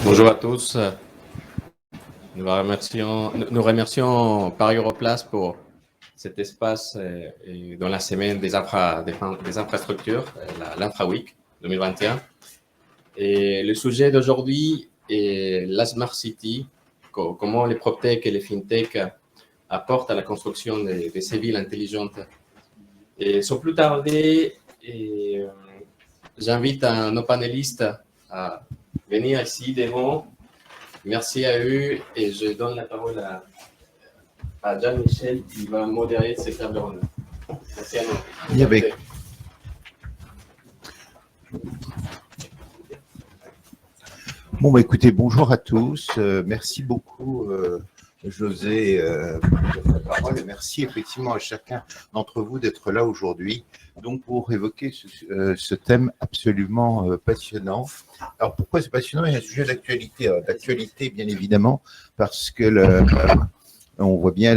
Bonjour à tous. Nous remercions Paris Europlace pour cet espace dans la semaine des infrastructures, l'Infra Week 2021. Et le sujet d'aujourd'hui est la Smart City, comment les PropTech et les FinTech apportent à la construction de ces villes intelligentes. Et sans plus tarder, j'invite nos panélistes à venir ici devant. Merci à eux et je donne la parole à Jean-Michel qui va modérer cette table ronde. Merci à nous. Bon, bah, écoutez, bonjour à tous. Merci beaucoup, José, pour votre parole. Et merci effectivement à chacun d'entre vous d'être là aujourd'hui, donc pour évoquer ce thème absolument passionnant. Alors, pourquoi c'est passionnant? Il y a un sujet d'actualité. D'actualité, bien évidemment, parce que on voit bien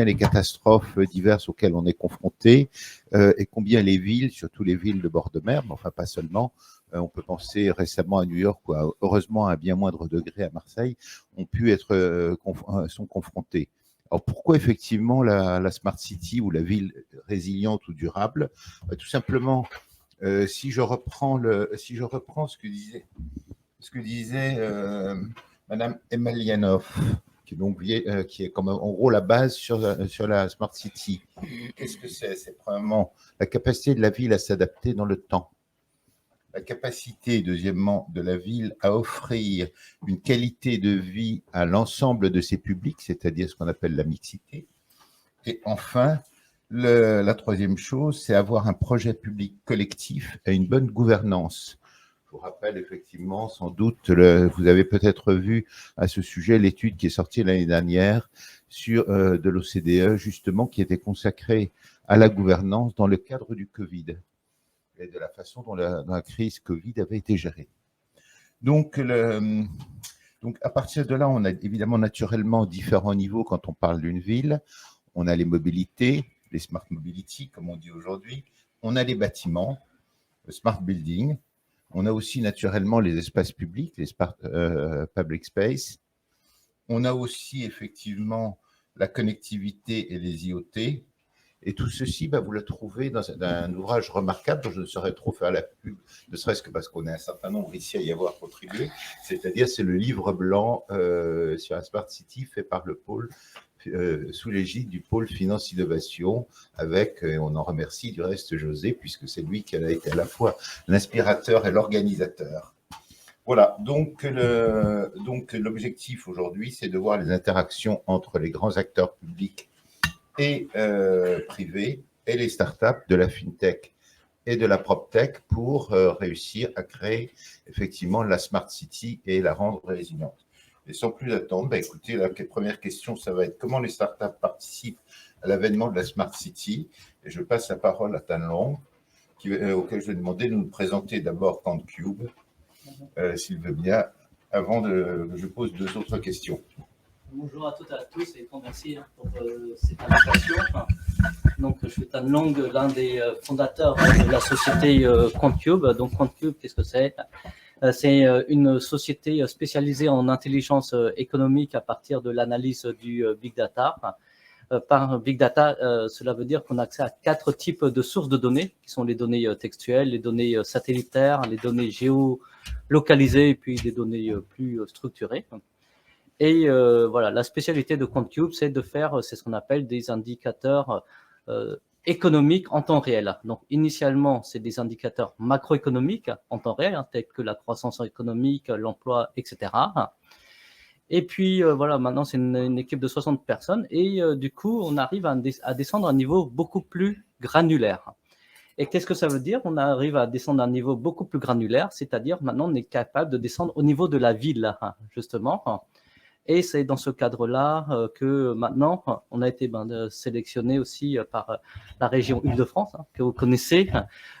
les catastrophes diverses auxquelles on est confronté et combien les villes, surtout les villes de bord de mer, mais enfin pas seulement, on peut penser récemment à New York, ou heureusement à bien moindre degré à Marseille, ont pu être sont confrontés. Alors pourquoi effectivement la Smart City ou la ville résiliente ou durable? Tout simplement, si je reprends ce que disait Madame Emelianov, qui est comme en gros la base sur la Smart City. Qu'est-ce que c'est? C'est probablement la capacité de la ville à s'adapter dans le temps. La capacité, deuxièmement, de la ville à offrir une qualité de vie à l'ensemble de ses publics, c'est-à-dire ce qu'on appelle la mixité. Et enfin, la troisième chose, c'est avoir un projet public collectif et une bonne gouvernance. Je vous rappelle effectivement, sans doute, vous avez peut-être vu à ce sujet l'étude qui est sortie l'année dernière de l'OCDE, justement, qui était consacrée à la gouvernance dans le cadre du Covid et de la façon dont la crise Covid avait été gérée. Donc, à partir de là, on a évidemment naturellement différents niveaux quand on parle d'une ville. On a les mobilités, les smart mobility, comme on dit aujourd'hui. On a les bâtiments, le smart building. On a aussi naturellement les espaces publics, les smart public space. On a aussi effectivement la connectivité et les IoT. Et tout ceci, vous le trouvez dans un ouvrage remarquable dont je ne saurais trop faire la pub, ne serait-ce que parce qu'on est un certain nombre ici à y avoir contribué, c'est-à-dire c'est le livre blanc sur la Smart City fait par le pôle, sous l'égide du pôle Finance Innovation, avec, on en remercie du reste José, puisque c'est lui qui a été à la fois l'inspirateur et l'organisateur. Voilà, donc l'objectif aujourd'hui, c'est de voir les interactions entre les grands acteurs publics et privés et les startups de la FinTech et de la PropTech pour réussir à créer effectivement la Smart City et la rendre résiliente. Et sans plus attendre, écoutez, la première question, ça va être comment les startups participent à l'avènement de la Smart City. Et je passe la parole à Tan Long, auquel je vais demander de nous présenter d'abord QuantCube, s'il veut bien, avant que je pose deux autres questions. Bonjour à toutes et à tous et merci pour cette invitation. Donc, je suis Tan Long, l'un des fondateurs de la société QuantCube. Donc, QuantCube, qu'est-ce que c'est? C'est une société spécialisée en intelligence économique à partir de l'analyse du Big Data. Par Big Data, cela veut dire qu'on a accès à 4 types de sources de données, qui sont les données textuelles, les données satellitaires, les données géolocalisées et puis des données plus structurées. Et voilà, la spécialité de QuantCube, c'est de faire, c'est ce qu'on appelle des indicateurs économiques en temps réel. Donc, initialement, c'est des indicateurs macroéconomiques en temps réel, tels que la croissance économique, l'emploi, etc. Et puis, voilà, maintenant, c'est une équipe de 60 personnes. Et du coup, on arrive à descendre à un niveau beaucoup plus granulaire. Et qu'est-ce que ça veut dire? On arrive à descendre à un niveau beaucoup plus granulaire, c'est-à-dire maintenant, on est capable de descendre au niveau de la ville, justement. Et c'est dans ce cadre-là que maintenant, on a été sélectionné aussi par la région Île-de-France, que vous connaissez,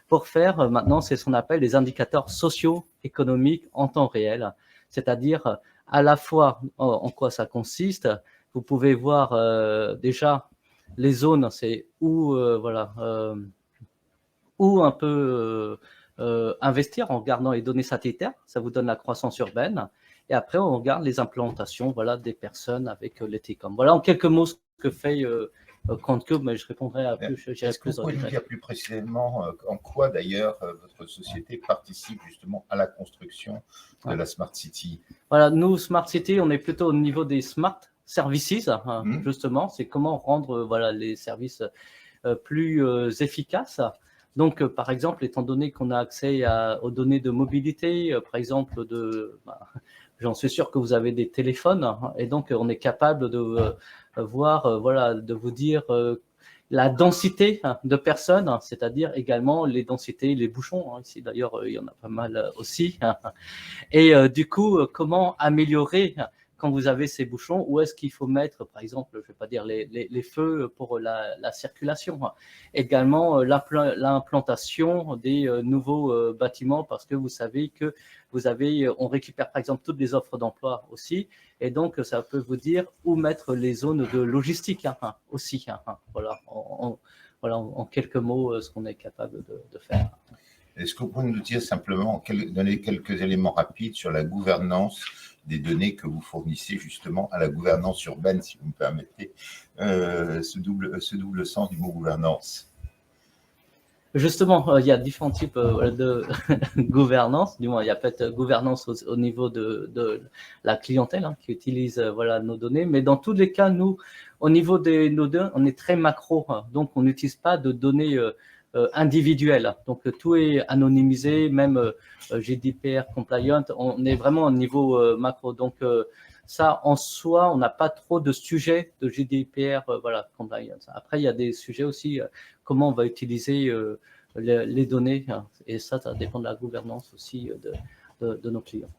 pour faire maintenant, c'est ce qu'on appelle les indicateurs socio-économiques en temps réel. C'est-à-dire à la fois en quoi ça consiste. Vous pouvez voir déjà les zones, c'est où, voilà, où un peu investir en regardant les données satellitaires, ça vous donne la croissance urbaine. Et après, on regarde les implantations, voilà, des personnes avec les télécoms. Voilà en quelques mots ce que fait QuantCube, mais je répondrai à plus. Est-ce que vous pouvez nous dire plus précisément en quoi d'ailleurs votre société participe justement à la construction de la Smart City? Voilà, nous, Smart City, on est plutôt au niveau des Smart Services, justement. C'est comment rendre voilà, les services plus efficaces. Donc, par exemple, étant donné qu'on a accès aux données de mobilité, par exemple, j'en suis sûr que vous avez des téléphones, et donc on est capable de voir, voilà, de vous dire la densité de personnes, c'est-à-dire également les densités, les bouchons. Ici, d'ailleurs, il y en a pas mal aussi. Et du coup, comment améliorer quand vous avez ces bouchons, où est-ce qu'il faut mettre, par exemple, je ne vais pas dire les feux pour la circulation. Également, l'implantation des nouveaux bâtiments, parce que vous savez que on récupère par exemple toutes les offres d'emploi aussi, et donc ça peut vous dire où mettre les zones de logistique aussi. Voilà, en quelques mots, ce qu'on est capable de faire. Est-ce que vous pouvez nous dire simplement, donner quelques éléments rapides sur la gouvernance des données que vous fournissez justement à la gouvernance urbaine, si vous me permettez ce double sens du mot gouvernance? Justement, il y a différents types de gouvernance. Du moins, il y a peut-être gouvernance au niveau de la clientèle qui utilise voilà, nos données. Mais dans tous les cas, nous, au niveau de nos données, on est très macro. Donc, on n'utilise pas de données individuelles. Donc, tout est anonymisé, même GDPR compliant. On est vraiment au niveau macro. Donc, ça, en soi, on n'a pas trop de sujets de GDPR voilà, compliance. Après, il y a des sujets aussi, comment on va utiliser les données, et ça dépend de la gouvernance aussi de nos clients.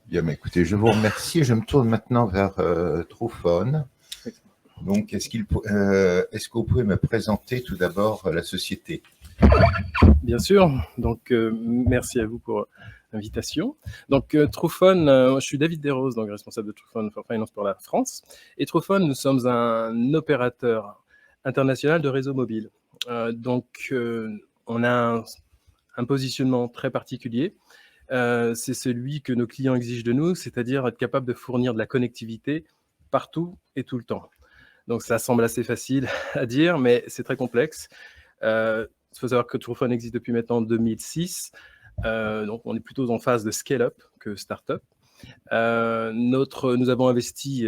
Bien, mais écoutez, je vous remercie. Je me tourne maintenant vers Truphone. Donc, est-ce que vous pouvez me présenter tout d'abord la société? Bien sûr. Donc, merci à vous pour l'invitation. Donc, Truphone, je suis David Desroses, donc responsable de Truphone for Finance pour la France. Et Truphone, nous sommes un opérateur international de réseau mobile. Donc, on a un positionnement très particulier. C'est celui que nos clients exigent de nous, c'est-à-dire être capable de fournir de la connectivité partout et tout le temps. Donc, ça semble assez facile à dire, mais c'est très complexe. Il faut savoir que Truphone existe depuis maintenant 2006. Donc, on est plutôt en phase de scale-up que start-up. Nous avons investi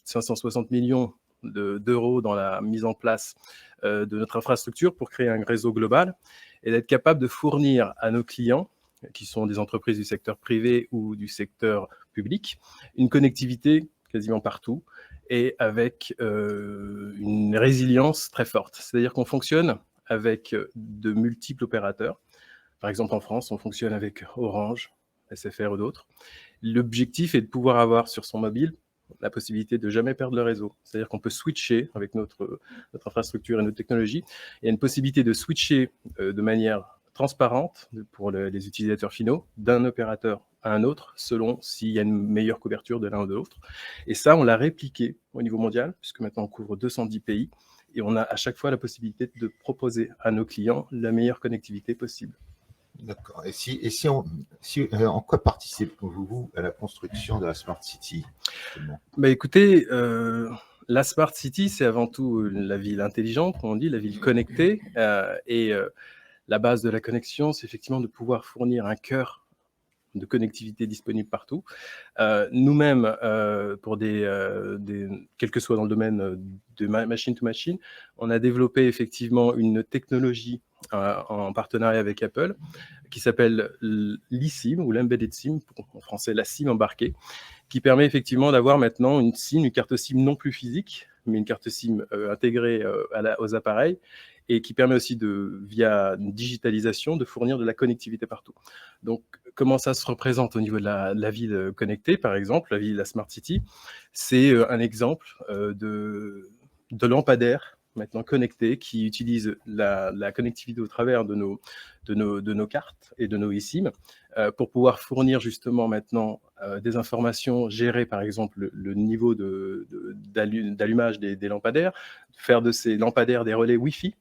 560 millions d'euros dans la mise en place de notre infrastructure pour créer un réseau global et d'être capable de fournir à nos clients, qui sont des entreprises du secteur privé ou du secteur public, une connectivité quasiment partout et avec une résilience très forte. C'est-à-dire qu'on fonctionne avec de multiples opérateurs. Par exemple, en France, on fonctionne avec Orange, SFR ou d'autres. L'objectif est de pouvoir avoir sur son mobile la possibilité de jamais perdre le réseau. C'est-à-dire qu'on peut switcher avec notre infrastructure et notre technologie. Il y a une possibilité de switcher de manière transparente pour les utilisateurs finaux d'un opérateur à un autre, selon s'il y a une meilleure couverture de l'un ou de l'autre. Et ça, on l'a répliqué au niveau mondial, puisque maintenant on couvre 210 pays, et on a à chaque fois la possibilité de proposer à nos clients la meilleure connectivité possible. D'accord. Et en quoi participez-vous à la construction de la Smart City? Écoutez, la Smart City, c'est avant tout la ville intelligente, comme on dit, la ville connectée. La base de la connexion, c'est effectivement de pouvoir fournir un cœur de connectivité disponible partout. Nous-mêmes, pour quel que soit dans le domaine de machine to machine, on a développé effectivement une technologie en partenariat avec Apple qui s'appelle l'eSIM ou l'Embedded SIM, en français la SIM embarquée, qui permet effectivement d'avoir maintenant une SIM, une carte SIM non plus physique, mais une carte SIM intégrée aux appareils, et qui permet aussi, via une digitalisation, de fournir de la connectivité partout. Donc, comment ça se représente au niveau de la ville connectée, par exemple, la Smart City? C'est un exemple de lampadaires maintenant connectés qui utilisent la connectivité au travers de nos cartes et de nos eSIM pour pouvoir fournir justement maintenant des informations, gérer par exemple le niveau d'allumage des lampadaires, faire de ces lampadaires des relais Wi-Fi,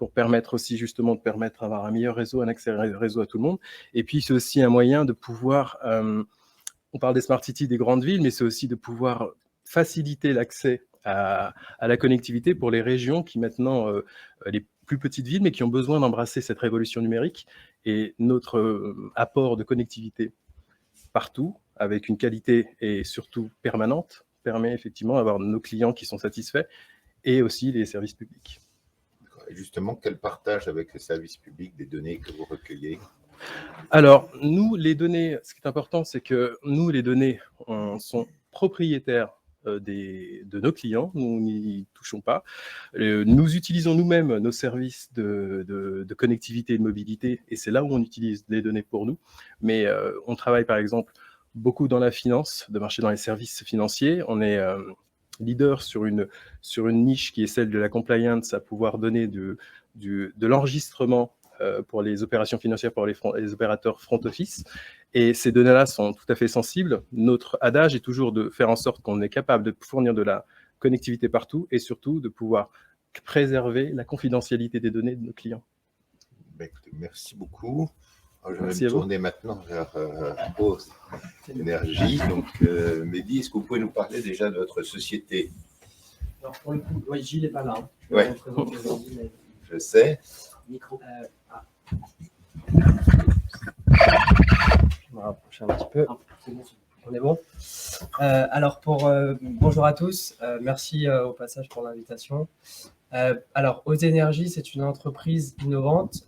pour permettre aussi justement d'avoir un meilleur réseau, un accès réseau à tout le monde. Et puis c'est aussi un moyen de pouvoir, on parle des smart cities des grandes villes, mais c'est aussi de pouvoir faciliter l'accès à la connectivité pour les régions qui maintenant, les plus petites villes, mais qui ont besoin d'embrasser cette révolution numérique. Et notre apport de connectivité partout, avec une qualité et surtout permanente, permet effectivement d'avoir nos clients qui sont satisfaits et aussi les services publics. Et justement, quel partage avec les services publics des données que vous recueillez? Alors, nous, les données, ce qui est important, c'est que nous, les données, sont propriétaires de nos clients, nous n'y touchons pas. Nous utilisons nous-mêmes nos services de connectivité et de mobilité, et c'est là où on utilise les données pour nous. Mais on travaille par exemple beaucoup dans la finance, de marché dans les services financiers. On est leader sur une niche qui est celle de la compliance, à pouvoir donner de l'enregistrement pour les opérations financières, pour les opérateurs front office. Et ces données-là sont tout à fait sensibles. Notre adage est toujours de faire en sorte qu'on est capable de fournir de la connectivité partout et surtout de pouvoir préserver la confidentialité des données de nos clients. Ben, écoutez, merci beaucoup. Alors, je vais Merci me à vous. tourner maintenant vers Pause Énergie. Donc, Mehdi, est-ce que vous pouvez nous parler déjà de votre société? Alors pour le coup, ouais, Gilles n'est pas là. Hein. Je Ouais. vais vous présenter aujourd'hui, mais Je sais. micro. Je me rapproche un petit peu. C'est bon, on est bon. Alors bonjour à tous. Merci au passage pour l'invitation. Alors, Ose Énergie, c'est une entreprise innovante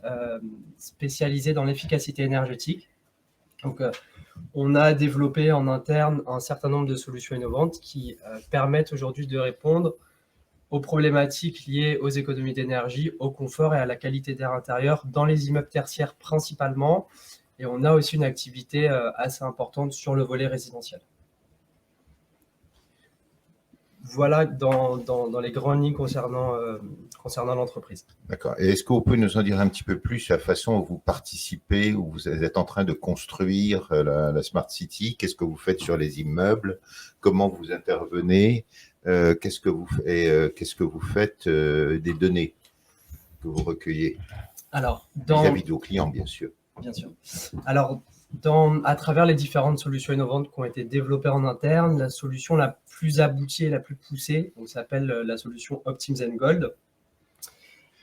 spécialisée dans l'efficacité énergétique. Donc, on a développé en interne un certain nombre de solutions innovantes qui permettent aujourd'hui de répondre aux problématiques liées aux économies d'énergie, au confort et à la qualité d'air intérieur dans les immeubles tertiaires principalement. Et on a aussi une activité assez importante sur le volet résidentiel. Voilà dans les grandes lignes concernant l'entreprise. D'accord. Et est-ce que vous pouvez nous en dire un petit peu plus sur la façon dont vous participez, où vous êtes en train de construire la Smart City? Qu'est-ce que vous faites sur les immeubles? Comment vous intervenez? Qu'est-ce que vous faites des données que vous recueillez Alors, vis-à-vis de vos clients, bien sûr? Bien sûr. Alors, à travers les différentes solutions innovantes qui ont été développées en interne, la solution la plus aboutie et la plus poussée s'appelle la solution Optims & Gold.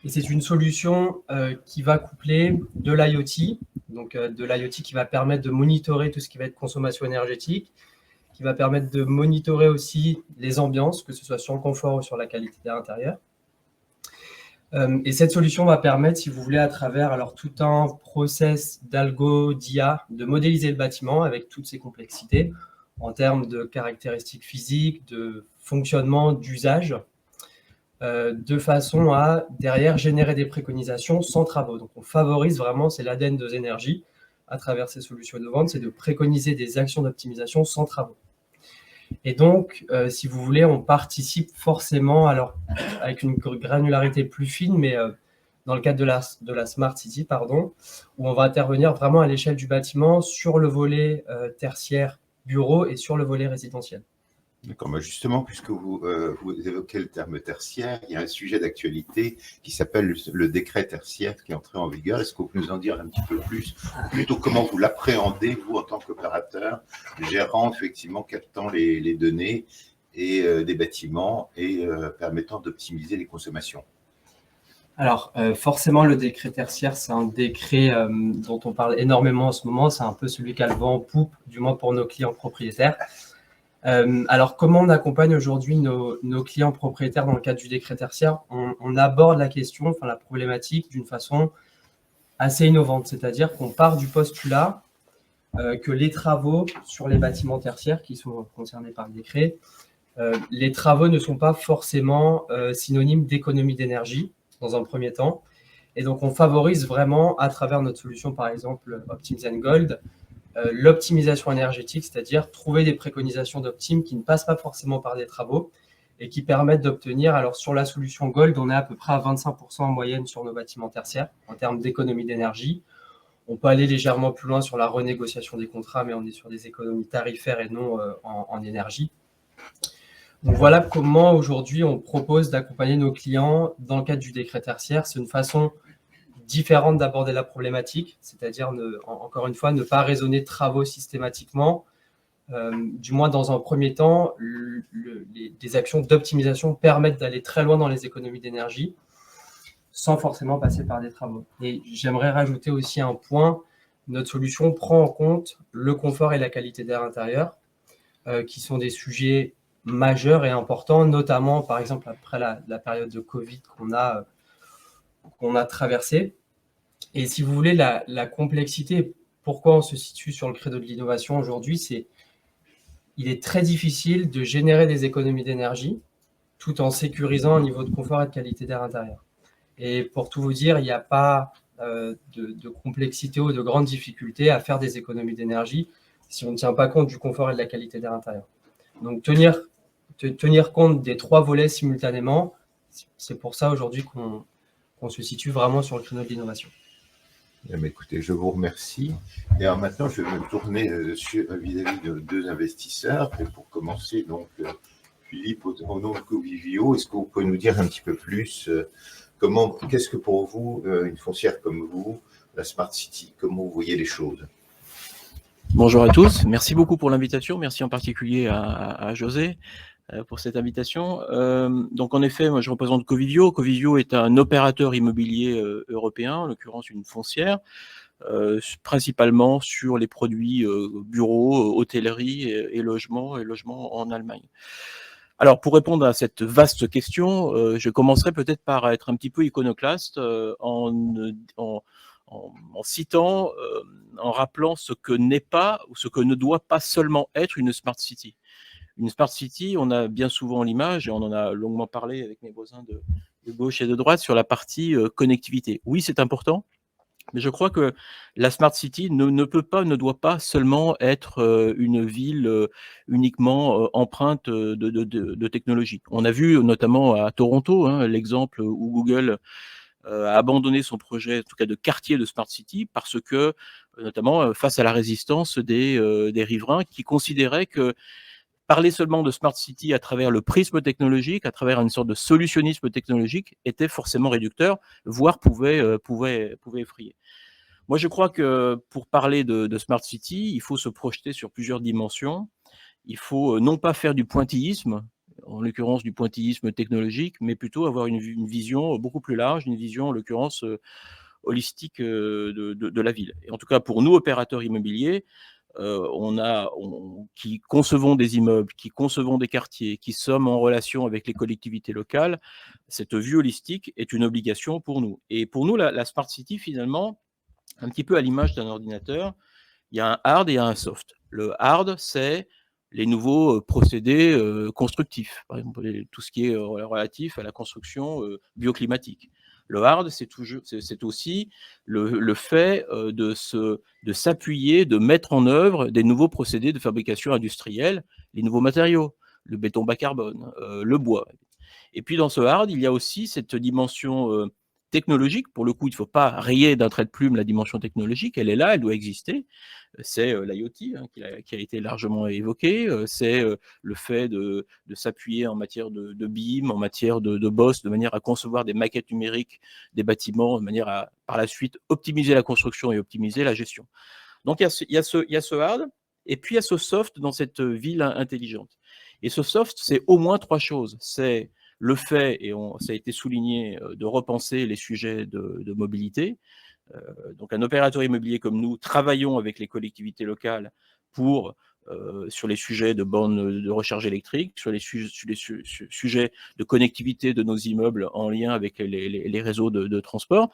Et c'est une solution qui va coupler de l'IoT, donc de l'IoT qui va permettre de monitorer tout ce qui va être consommation énergétique, qui va permettre de monitorer aussi les ambiances, que ce soit sur le confort ou sur la qualité d'air intérieur. Et cette solution va permettre, si vous voulez, à travers tout un process d'algo, d'IA, de modéliser le bâtiment avec toutes ses complexités en termes de caractéristiques physiques, de fonctionnement, d'usage, de façon à, derrière, générer des préconisations sans travaux. Donc, on favorise vraiment, c'est l'ADN d'Ose Énergie, à travers ces solutions innovantes, c'est de préconiser des actions d'optimisation sans travaux. Et donc, si vous voulez, on participe forcément, alors avec une granularité plus fine, mais dans le cadre de la Smart City, où on va intervenir vraiment à l'échelle du bâtiment sur le volet tertiaire bureau et sur le volet résidentiel. D'accord, mais justement, puisque vous évoquez le terme tertiaire, il y a un sujet d'actualité qui s'appelle le décret tertiaire qui est entré en vigueur. Est-ce que vous pouvez nous en dire un petit peu plus? Plutôt comment vous l'appréhendez, vous, en tant qu'opérateur, gérant, effectivement, captant les données et des bâtiments et permettant d'optimiser les consommations? Alors, forcément, le décret tertiaire, c'est un décret dont on parle énormément en ce moment. C'est un peu celui qui a le vent en poupe, du moins pour nos clients propriétaires. Alors, comment on accompagne aujourd'hui nos clients propriétaires dans le cadre du décret tertiaire? On aborde la question, la problématique d'une façon assez innovante, c'est-à-dire qu'on part du postulat que les travaux sur les bâtiments tertiaires qui sont concernés par le décret, les travaux ne sont pas forcément synonymes d'économie d'énergie dans un premier temps. Et donc, on favorise vraiment, à travers notre solution, par exemple, Optims & Gold, l'optimisation énergétique, c'est-à-dire trouver des préconisations d'optim qui ne passent pas forcément par des travaux et qui permettent d'obtenir, alors sur la solution Gold, on est à peu près à 25% en moyenne sur nos bâtiments tertiaires en termes d'économie d'énergie. On peut aller légèrement plus loin sur la renégociation des contrats, mais on est sur des économies tarifaires et non en énergie. Donc voilà comment aujourd'hui on propose d'accompagner nos clients dans le cadre du décret tertiaire. C'est une façon différente d'aborder la problématique, c'est-à-dire, encore une fois, ne pas raisonner travaux systématiquement. Du moins dans un premier temps, des actions d'optimisation permettent d'aller très loin dans les économies d'énergie sans forcément passer par des travaux. Et j'aimerais rajouter aussi un point, notre solution prend en compte le confort et la qualité d'air intérieur, qui sont des sujets majeurs et importants, notamment par exemple après la période de Covid qu'on a traversée. Et si vous voulez, la complexité, pourquoi on se situe sur le credo de l'innovation aujourd'hui, c'est il est très difficile de générer des économies d'énergie tout en sécurisant un niveau de confort et de qualité d'air intérieur. Et pour tout vous dire, il n'y a pas de complexité ou de grandes difficultés à faire des économies d'énergie si on ne tient pas compte du confort et de la qualité d'air intérieur. Donc tenir compte des 3 volets simultanément, c'est pour ça aujourd'hui qu'on se situe vraiment sur le créneau de l'innovation. Écoutez, je vous remercie. Et alors maintenant, je vais me tourner vis-à-vis de 2 investisseurs. Et pour commencer, donc, Philippe, au nom de Covivio, est-ce que vous pouvez nous dire un petit peu plus qu'est-ce que pour vous, une foncière comme vous, la Smart City, comment vous voyez les choses? Bonjour à tous, merci beaucoup pour l'invitation, merci en particulier à José pour cette invitation. Donc en effet, moi je représente Covivio. Covivio est un opérateur immobilier européen, en l'occurrence une foncière, principalement sur les produits bureaux, hôtellerie et logements en Allemagne. Alors pour répondre à cette vaste question, je commencerai peut-être par être un petit peu iconoclaste en citant, en rappelant ce que n'est pas ou ce que ne doit pas seulement être une Smart City. Une Smart City, on a bien souvent l'image, et on en a longuement parlé avec mes voisins de gauche et de droite, sur la partie connectivité. Oui, c'est important, mais je crois que la Smart City ne doit pas seulement être une ville uniquement empreinte de technologie. On a vu notamment à Toronto l'exemple où Google a abandonné son projet, en tout cas de quartier de Smart City, parce que, notamment face à la résistance des riverains qui considéraient que parler seulement de Smart City à travers le prisme technologique, à travers une sorte de solutionnisme technologique, était forcément réducteur, voire pouvait effrayer. Moi, je crois que pour parler de Smart City, il faut se projeter sur plusieurs dimensions. Il faut non pas faire du pointillisme, en l'occurrence du pointillisme technologique, mais plutôt avoir une vision beaucoup plus large, une vision en l'occurrence holistique de la ville. Et en tout cas, pour nous, opérateurs immobiliers, qui concevons des immeubles, qui concevons des quartiers, qui sommes en relation avec les collectivités locales, cette vue holistique est une obligation pour nous. Et pour nous, la Smart City, finalement, un petit peu à l'image d'un ordinateur, il y a un hard et il y a un soft. Le hard, c'est les nouveaux procédés constructifs, par exemple tout ce qui est relatif à la construction bioclimatique. Le hard, c'est aussi le fait de s'appuyer, de mettre en œuvre des nouveaux procédés de fabrication industrielle, les nouveaux matériaux, le béton bas carbone, le bois. Et puis dans ce hard, il y a aussi cette dimension technologique. Pour le coup, il ne faut pas rayer d'un trait de plume la dimension technologique, elle est là, elle doit exister. C'est l'IoT qui a été largement évoqué, c'est le fait de s'appuyer en matière de BIM, en matière de BOSS, de manière à concevoir des maquettes numériques des bâtiments, de manière à, par la suite, optimiser la construction et optimiser la gestion. Donc il y a ce hard, et puis il y a ce soft dans cette ville intelligente. Et ce soft, c'est au moins 3 choses. C'est le fait, et ça a été souligné, de repenser les sujets de mobilité. Donc un opérateur immobilier comme nous, travaillons avec les collectivités locales sur les sujets de bornes de recharge électrique, sur les sujets de connectivité de nos immeubles en lien avec les réseaux de transport.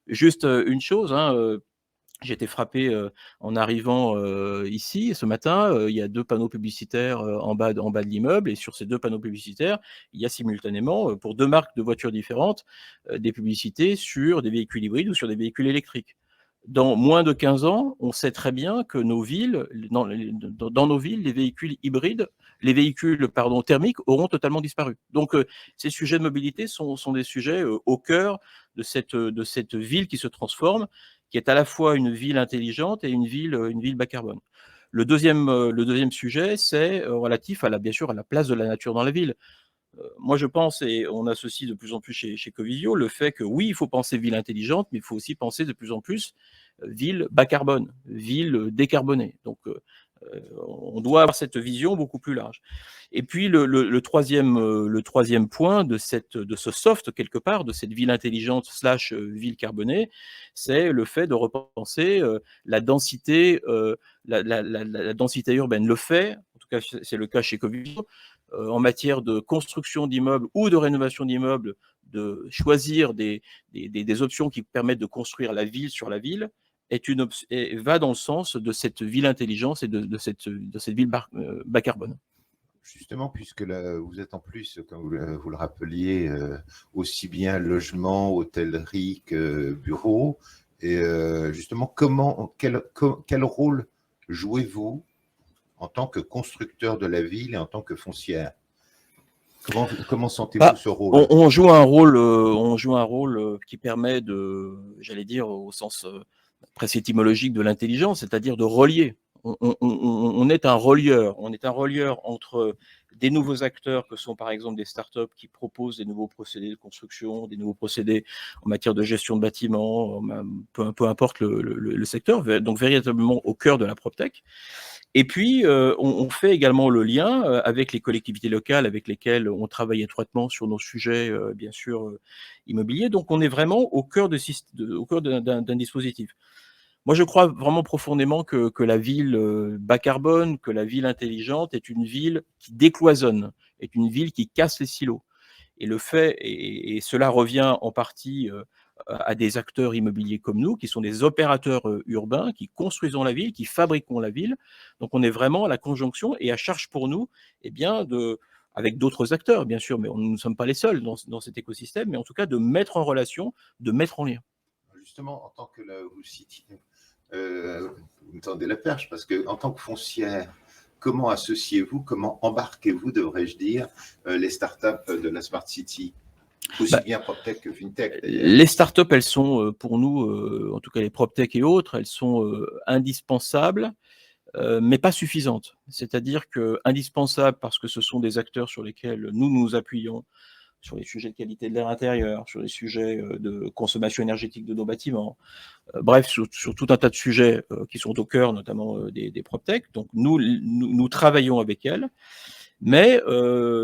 Juste une chose, j'ai été frappé en arrivant ici ce matin. Il y a 2 panneaux publicitaires en bas de l'immeuble, et sur ces 2 panneaux publicitaires, il y a simultanément, pour 2 marques de voitures différentes, des publicités sur des véhicules hybrides ou sur des véhicules électriques. Dans moins de 15 ans, on sait très bien que nos villes, dans nos villes, les véhicules hybrides, les véhicules thermiques auront totalement disparu. Donc, ces sujets de mobilité sont des sujets au cœur de cette ville qui se transforme, qui est à la fois une ville intelligente et une ville bas carbone. Le deuxième sujet, c'est relatif bien sûr à la place de la nature dans la ville. Moi, je pense, et on associe de plus en plus chez Covivio, le fait que oui, il faut penser ville intelligente, mais il faut aussi penser de plus en plus ville bas carbone, ville décarbonée. Donc, on doit avoir cette vision beaucoup plus large. Et puis, le troisième point de ce soft, quelque part, de cette ville intelligente / ville carbonée, c'est le fait de repenser la densité urbaine. Le fait, en tout cas, c'est le cas chez Covivio, en matière de construction d'immeubles ou de rénovation d'immeubles, de choisir des options qui permettent de construire la ville sur la ville, va dans le sens de cette ville intelligence et de cette ville bas carbone. Justement, puisque là, vous êtes en plus, comme vous le rappeliez, aussi bien logement, hôtellerie que bureau. Et justement, quel rôle jouez-vous en tant que constructeur de la ville et en tant que foncière? Comment sentez-vous ce rôle? On joue un rôle qui permet j'allais dire au sens presque étymologique de l'intelligence, c'est-à-dire de relier. On est un relieur. On est un relieur entre des nouveaux acteurs que sont par exemple des startups qui proposent des nouveaux procédés de construction, des nouveaux procédés en matière de gestion de bâtiments, peu importe le secteur, donc véritablement au cœur de la PropTech. Et puis, on fait également le lien avec les collectivités locales avec lesquelles on travaille étroitement sur nos sujets, bien sûr, immobiliers. Donc, on est vraiment au cœur d'un dispositif. Moi, je crois vraiment profondément que la ville bas carbone, que la ville intelligente est une ville qui décloisonne, est une ville qui casse les silos. Et cela revient en partie à des acteurs immobiliers comme nous, qui sont des opérateurs urbains, qui construisons la ville, qui fabriquons la ville. Donc, on est vraiment à la conjonction et à charge pour nous, avec d'autres acteurs, bien sûr, mais nous ne sommes pas les seuls dans cet écosystème, mais en tout cas de mettre en relation, de mettre en lien. Justement, en tant que vous citiez, vous me tendez la perche, parce qu'en tant que foncière, comment associez-vous, comment embarquez-vous, devrais-je dire, les startups de la Smart City, aussi bien PropTech que FinTech? Les startups, elles sont pour nous, en tout cas les PropTech et autres, elles sont indispensables, mais pas suffisantes. C'est-à-dire que indispensables parce que ce sont des acteurs sur lesquels nous nous appuyons, sur les sujets de qualité de l'air intérieur, sur les sujets de consommation énergétique de nos bâtiments, bref, sur tout un tas de sujets qui sont au cœur notamment des PropTech. Donc nous travaillons avec elles, mais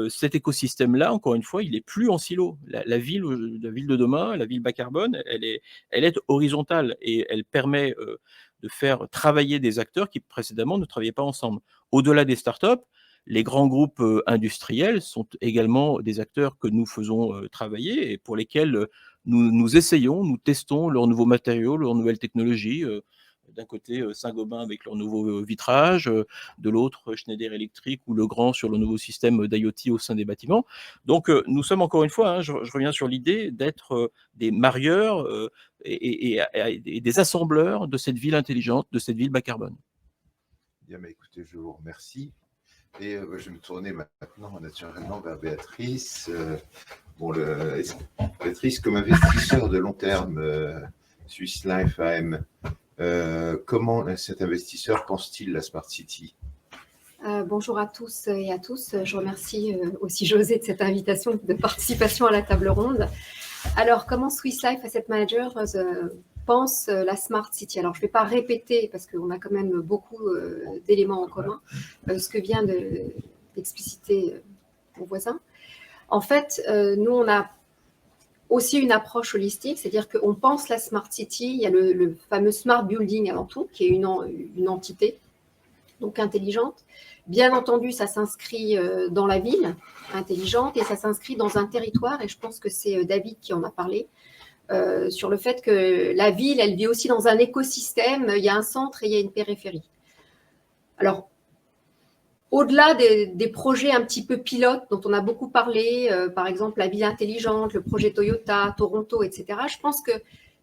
cet écosystème-là, encore une fois, il n'est plus en silo. La ville de demain, la ville bas carbone, elle est horizontale et elle permet de faire travailler des acteurs qui précédemment ne travaillaient pas ensemble. Au-delà des startups, les grands groupes industriels sont également des acteurs que nous faisons travailler et pour lesquels nous essayons, nous testons leurs nouveaux matériaux, leurs nouvelles technologies. D'un côté, Saint-Gobain avec leur nouveau vitrage, de l'autre, Schneider Electric ou Legrand sur le nouveau système d'IoT au sein des bâtiments. Donc, nous sommes encore une fois, je reviens sur l'idée d'être des marieurs et des assembleurs de cette ville intelligente, de cette ville bas carbone. Bien, mais écoutez, je vous remercie. Et je vais me tourner maintenant naturellement vers Béatrice. Béatrice, comme investisseur de long terme, Swiss Life AM, comment cet investisseur pense-t-il la Smart City? Bonjour à tous et à tous. Je remercie aussi José de cette invitation de participation à la table ronde. Alors, comment Swiss Life Asset Managers pense la Smart City? Alors, je ne vais pas répéter, parce qu'on a quand même beaucoup d'éléments en commun, ce que vient d'expliciter mon voisin. En fait, nous, on a aussi une approche holistique, c'est-à-dire qu'on pense la Smart City, il y a le fameux Smart Building avant tout, qui est une entité, donc intelligente. Bien entendu, ça s'inscrit dans la ville, intelligente, et ça s'inscrit dans un territoire, et je pense que c'est David qui en a parlé, sur le fait que la ville, elle vit aussi dans un écosystème, il y a un centre et il y a une périphérie. Alors, au-delà des projets un petit peu pilotes dont on a beaucoup parlé, par exemple la ville intelligente, le projet Toyota, Toronto, etc., je pense que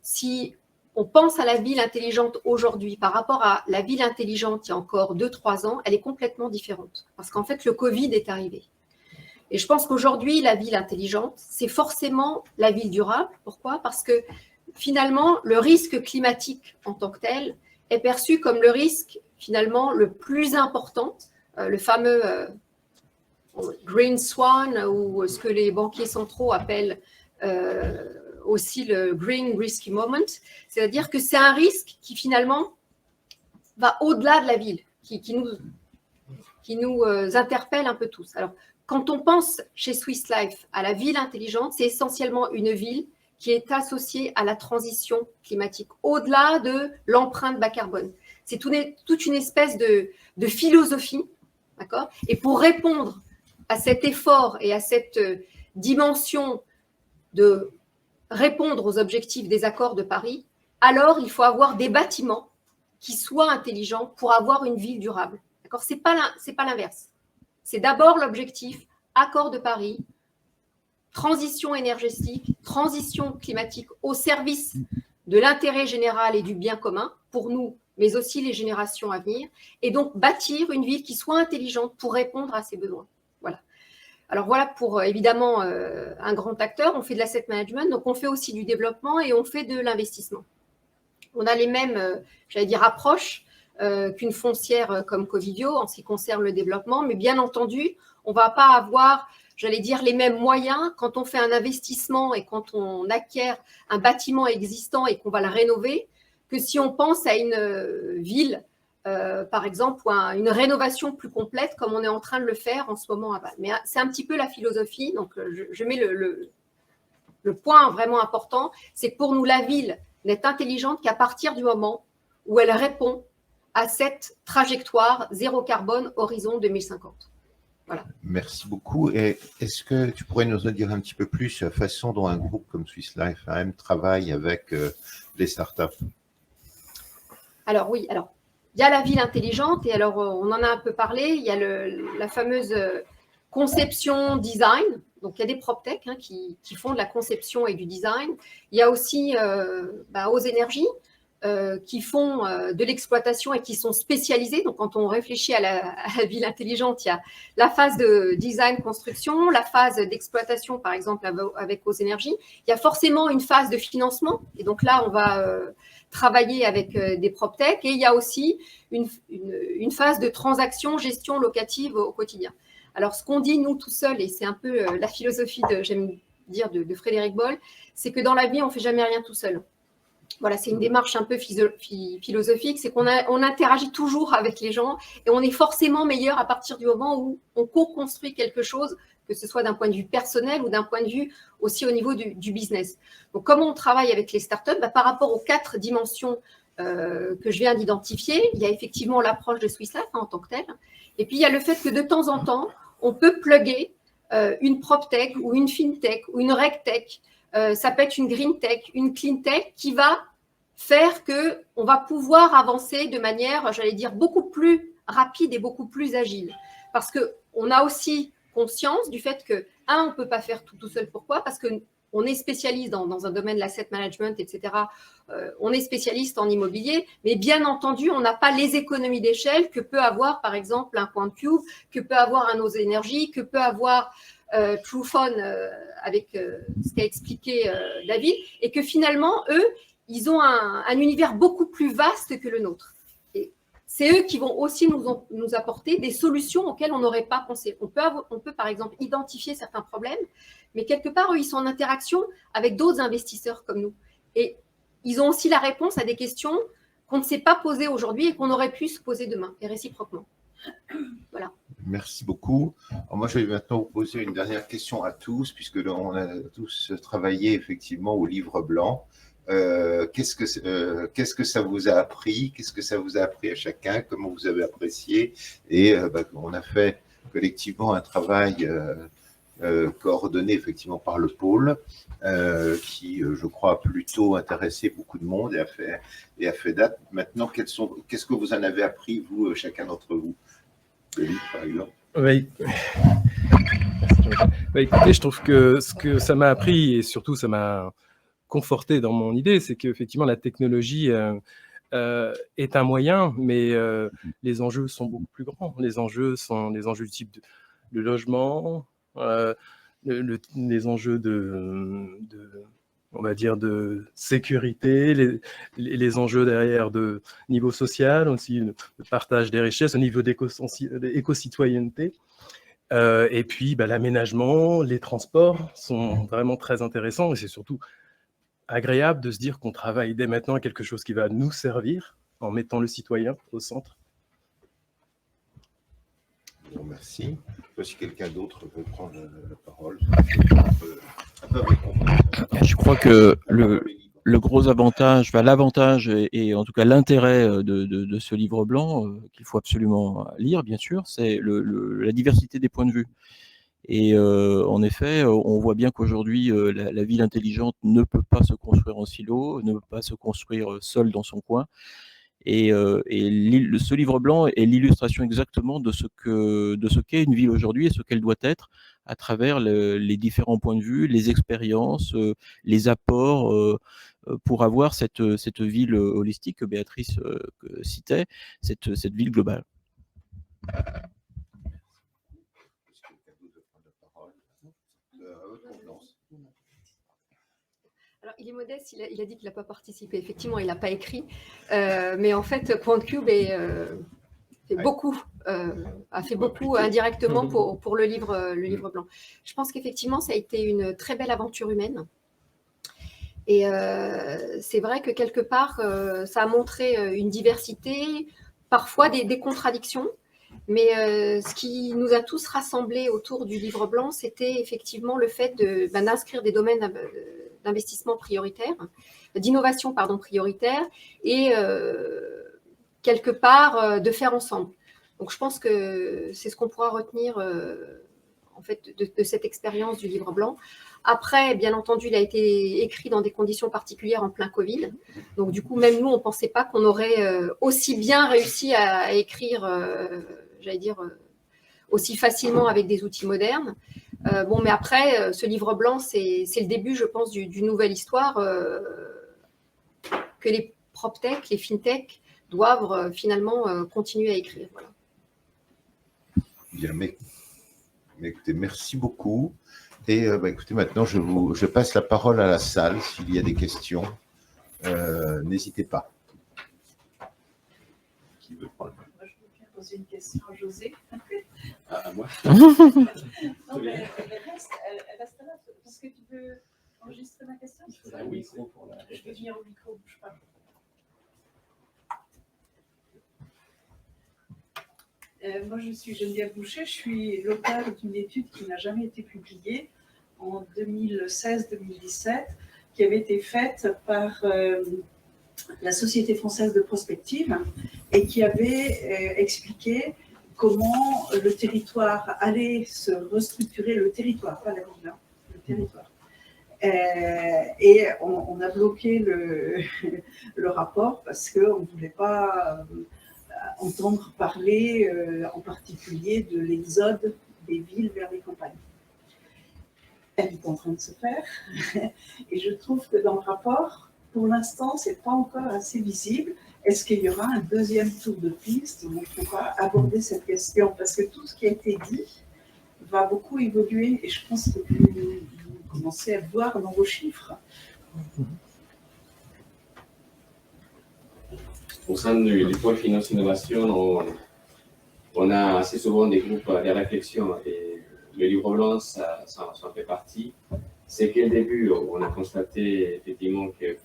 si on pense à la ville intelligente aujourd'hui par rapport à la ville intelligente il y a encore 2-3 ans, elle est complètement différente. Parce qu'en fait, le Covid est arrivé. Et je pense qu'aujourd'hui, la ville intelligente, c'est forcément la ville durable. Pourquoi? Parce que finalement, le risque climatique en tant que tel est perçu comme le risque finalement le plus important, le fameux Green Swan, ou ce que les banquiers centraux appellent aussi le Green Risky Moment, c'est-à-dire que c'est un risque qui finalement va au-delà de la ville, qui nous interpelle un peu tous. Alors, quand on pense chez Swiss Life à la ville intelligente, c'est essentiellement une ville qui est associée à la transition climatique, au-delà de l'empreinte bas carbone. C'est toute une espèce de philosophie, d'accord ? Et pour répondre à cet effort et à cette dimension de répondre aux objectifs des accords de Paris, alors il faut avoir des bâtiments qui soient intelligents pour avoir une ville durable. D'accord ? C'est pas l'inverse. C'est d'abord l'objectif, accord de Paris, transition énergétique, transition climatique au service de l'intérêt général et du bien commun pour nous, mais aussi les générations à venir, et donc bâtir une ville qui soit intelligente pour répondre à ces besoins. Voilà. Alors voilà pour évidemment un grand acteur, on fait de l'asset management, donc on fait aussi du développement et on fait de l'investissement. On a les mêmes, j'allais dire, approches qu'une foncière comme Covivio en ce qui concerne le développement, mais bien entendu, on ne va pas avoir, j'allais dire, les mêmes moyens quand on fait un investissement et quand on acquiert un bâtiment existant et qu'on va le rénover, que si on pense à une ville, par exemple, ou à une rénovation plus complète comme on est en train de le faire en ce moment à Bâle. Mais c'est un petit peu la philosophie, donc je mets le point vraiment important, c'est que pour nous, la ville n'est intelligente qu'à partir du moment où elle répond à cette trajectoire zéro carbone horizon 2050. Voilà. Merci beaucoup. Et est-ce que tu pourrais nous en dire un petit peu plus sur la façon dont un groupe comme Swiss Life AM travaille avec les startups? Alors oui, alors il y a la ville intelligente et alors on en a un peu parlé, il y a la fameuse conception design, donc il y a des PropTech qui font de la conception et du design. Il y a aussi aux énergies qui font de l'exploitation et qui sont spécialisés. Donc, quand on réfléchit à la ville intelligente, il y a la phase de design-construction, la phase d'exploitation, par exemple, avec Aux Énergies. Il y a forcément une phase de financement. Et donc là, on va travailler avec des PropTech. Et il y a aussi une phase de transaction, gestion locative au quotidien. Alors, ce qu'on dit, nous, tout seuls, et c'est un peu la philosophie, j'aime dire, de Frédéric Boll, c'est que dans la vie, on ne fait jamais rien tout seul. Voilà, c'est une démarche un peu philosophique, c'est qu'on interagit toujours avec les gens et on est forcément meilleur à partir du moment où on co-construit quelque chose, que ce soit d'un point de vue personnel ou d'un point de vue aussi au niveau du business. Donc, comment on travaille avec les startups ? Par rapport aux 4 dimensions que je viens d'identifier, il y a effectivement l'approche de Swiss Life en tant que telle, et puis il y a le fait que de temps en temps, on peut plugger une PropTech ou une FinTech ou une RegTech. Ça peut être une green tech, une clean tech qui va faire qu'on va pouvoir avancer de manière, j'allais dire, beaucoup plus rapide et beaucoup plus agile. Parce qu'on a aussi conscience du fait que, on ne peut pas faire tout seul. Pourquoi ? Parce qu'on est spécialiste dans un domaine de l'asset management, etc. On est spécialiste en immobilier, mais bien entendu, on n'a pas les économies d'échelle que peut avoir, par exemple, un QuantCube, que peut avoir un Aux Énergies, que peut avoir Truephone avec ce qu'a expliqué David, et que finalement, eux, ils ont un univers beaucoup plus vaste que le nôtre. Et c'est eux qui vont aussi nous apporter des solutions auxquelles on n'aurait pas pensé. On peut, par exemple, identifier certains problèmes, mais quelque part, eux, ils sont en interaction avec d'autres investisseurs comme nous. Et ils ont aussi la réponse à des questions qu'on ne s'est pas posées aujourd'hui et qu'on aurait pu se poser demain, et réciproquement. Voilà. Merci beaucoup. Alors moi, je vais maintenant vous poser une dernière question à tous, puisque on a tous travaillé effectivement au livre blanc. Qu'est-ce que ça vous a appris? Qu'est-ce que ça vous a appris à chacun? Comment vous avez apprécié? Et on a fait collectivement un travail coordonné effectivement par le pôle, qui, je crois, a plutôt intéressé beaucoup de monde et a fait date. Maintenant, qu'est-ce que vous en avez appris, vous, chacun d'entre vous? Denis, par exemple. Oui. Écoutez, je trouve que ce que ça m'a appris, et surtout ça m'a conforté dans mon idée, c'est qu'effectivement la technologie est un moyen, mais les enjeux sont beaucoup plus grands. Les enjeux sont les enjeux du type de logement, les enjeux on va dire, de sécurité, les enjeux derrière de niveau social, aussi le partage des richesses, au niveau d'éco-citoyenneté. Et puis, l'aménagement, les transports sont vraiment très intéressants et c'est surtout agréable de se dire qu'on travaille dès maintenant à quelque chose qui va nous servir en mettant le citoyen au centre. Bon, merci. Si quelqu'un d'autre veut prendre la parole. Je crois que le gros avantage, l'avantage et en tout cas l'intérêt de ce livre blanc, qu'il faut absolument lire, bien sûr, c'est la diversité des points de vue. Et en effet, on voit bien qu'aujourd'hui, la ville intelligente ne peut pas se construire en silo, ne peut pas se construire seule dans son coin. Et ce livre blanc est l'illustration exactement de ce qu'est une ville aujourd'hui et ce qu'elle doit être à travers les différents points de vue, les expériences, les apports pour avoir cette ville holistique que Béatrice citait, cette ville globale. Alors, il est modeste, il a dit qu'il n'a pas participé. Effectivement, il n'a pas écrit. Mais en fait, QuantCube a fait beaucoup indirectement pour le livre blanc. Je pense qu'effectivement, ça a été une très belle aventure humaine. Et c'est vrai que quelque part, ça a montré une diversité, parfois des contradictions. Mais ce qui nous a tous rassemblés autour du livre blanc, c'était effectivement le fait d'inscrire des domaines d'investissement prioritaire, d'innovation prioritaire, et quelque part de faire ensemble. Donc je pense que c'est ce qu'on pourra retenir en fait de cette expérience du livre blanc. Après, bien entendu, il a été écrit dans des conditions particulières en plein Covid. Donc du coup, même nous, on ne pensait pas qu'on aurait aussi bien réussi à écrire, aussi facilement avec des outils modernes. Mais après, ce livre blanc, c'est le début, je pense, d'une nouvelle histoire que les PropTech, les FinTech doivent finalement continuer à écrire. Voilà. Bien, mais écoutez, merci beaucoup. Et écoutez, maintenant, je passe la parole à la salle. S'il y a des questions, n'hésitez pas. Qui veut prendre ? Je veux bien poser une question à José. À moi. Non, mais elle reste là, parce que tu veux enregistrer ma question. Oui, je vais venir au micro, bouge pas. Moi, je suis Geneviève Boucher, je suis l'auteure d'une étude qui n'a jamais été publiée en 2016-2017, qui avait été faite par la Société française de prospective et qui avait expliqué comment le territoire allait se restructurer, le territoire, pas la ville, hein, le territoire. Et on a bloqué le rapport parce qu'on ne voulait pas entendre parler en particulier de l'exode des villes vers les campagnes. Elle est en train de se faire et je trouve que dans le rapport, pour l'instant, ce n'est pas encore assez visible. Est-ce qu'il y aura un deuxième tour de piste où on pourra aborder cette question? Parce que tout ce qui a été dit va beaucoup évoluer et je pense que vous commencez à le voir dans vos chiffres. Au sein du pôle finance innovation, on a assez souvent des groupes de réflexion et le livre blanc, ça en fait partie. C'est qu'au début, on a constaté effectivement que